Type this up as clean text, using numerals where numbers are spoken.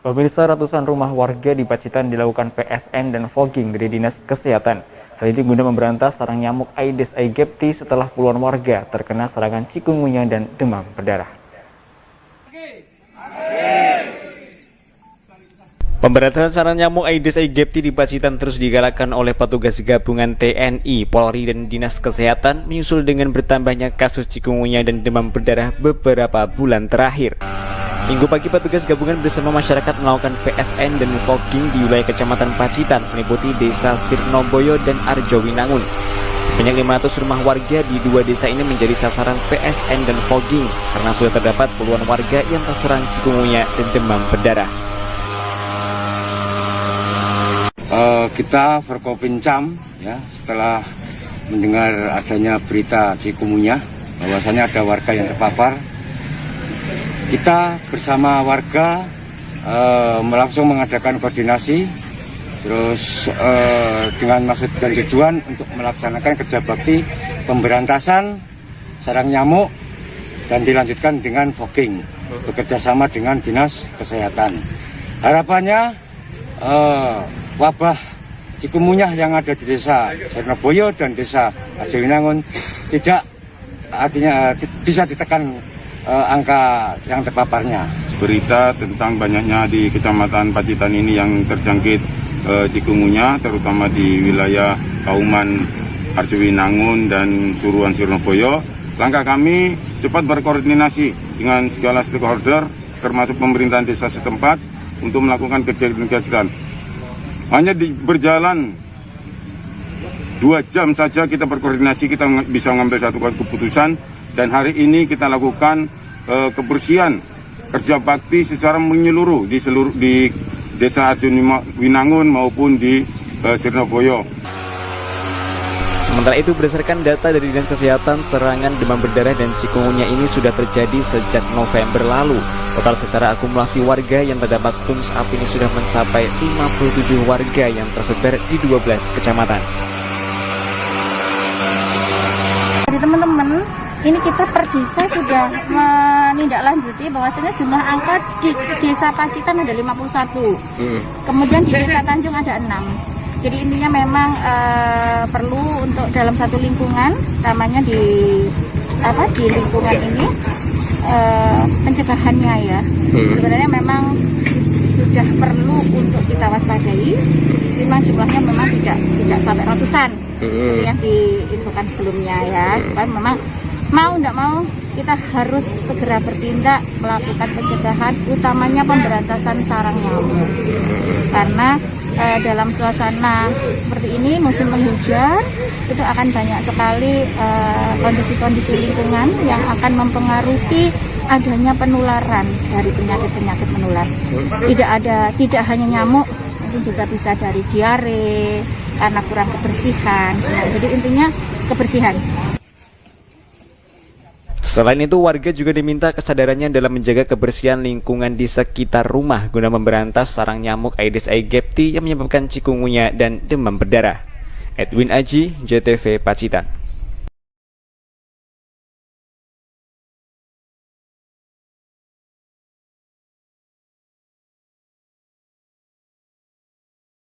Pemirsa, ratusan rumah warga di Pacitan dilakukan PSN dan fogging dari Dinas Kesehatan. Hal ini guna memberantas sarang nyamuk Aedes aegypti setelah puluhan warga terkena serangan cikungunya dan demam berdarah. Pemberantasan sarang nyamuk Aedes aegypti di Pacitan terus digalakkan oleh petugas gabungan TNI, Polri, dan Dinas Kesehatan menyusul dengan bertambahnya kasus cikungunya dan demam berdarah beberapa bulan terakhir. Minggu pagi, petugas gabungan bersama masyarakat melakukan PSN dan fogging di wilayah Kecamatan Pacitan, meliputi Desa Sirnoboyo dan Arjowinangun. Sebanyak 500 rumah warga di dua desa ini menjadi sasaran PSN dan fogging karena sudah terdapat puluhan warga yang terserang cikungunya dan demam berdarah. Kita Forkopincam ya, setelah mendengar adanya berita cikungunya bahwasanya ada warga yang terpapar, kita bersama warga langsung mengadakan koordinasi terus dengan maksud dan tujuan untuk melaksanakan kerja bakti pemberantasan sarang nyamuk dan dilanjutkan dengan fogging bekerjasama dengan Dinas Kesehatan. Harapannya wabah cikungunya yang ada di Desa Sirnoboyo dan Desa Arjowinangun bisa ditekan angka yang terpaparnya. Berita tentang banyaknya di Kecamatan Pacitan ini yang terjangkit cikungunya, terutama di wilayah Kauman Arjowinangun dan Suruhan Sirnoboyo. Langkah kami cepat berkoordinasi dengan segala stakeholder termasuk pemerintahan desa setempat untuk melakukan kegiatan. Hanya berjalan 2 jam saja kita berkoordinasi, kita bisa mengambil satu keputusan, dan hari ini kita lakukan kebersihan kerja bakti secara menyeluruh di Desa Arjowinangun maupun di Sirnoboyo. Sementara itu, berdasarkan data dari Dinas Kesehatan, serangan demam berdarah dan cikungunya ini sudah terjadi sejak November lalu. Total secara akumulasi warga yang terdapat pun saat ini sudah mencapai 57 warga yang tersebar di 12 kecamatan. Jadi teman-teman, ini kita per desa sudah menindaklanjuti bahwasanya jumlah angka di Desa Pacitan ada 51. Kemudian di Desa Tanjung ada 6. Jadi intinya memang perlu untuk dalam satu lingkungan, namanya di lingkungan ini pencegahannya ya. Sebenarnya memang sudah perlu untuk kita waspadai. Memang jumlahnya memang tidak sampai ratusan seperti yang diinfokan sebelumnya ya. Cuman memang mau tidak mau kita harus segera bertindak melakukan pencegahan, utamanya pemberantasan sarang nyamuk. Karena dalam suasana seperti ini, musim penghujan, itu akan banyak sekali kondisi-kondisi lingkungan yang akan mempengaruhi adanya penularan dari penyakit-penyakit menular. Tidak hanya nyamuk, mungkin juga bisa dari diare, karena kurang kebersihan. Jadi intinya kebersihan. Selain itu, warga juga diminta kesadarannya dalam menjaga kebersihan lingkungan di sekitar rumah guna memberantas sarang nyamuk Aedes aegypti yang menyebabkan cikungunya dan demam berdarah. Edwin Aji, JTV Pacitan.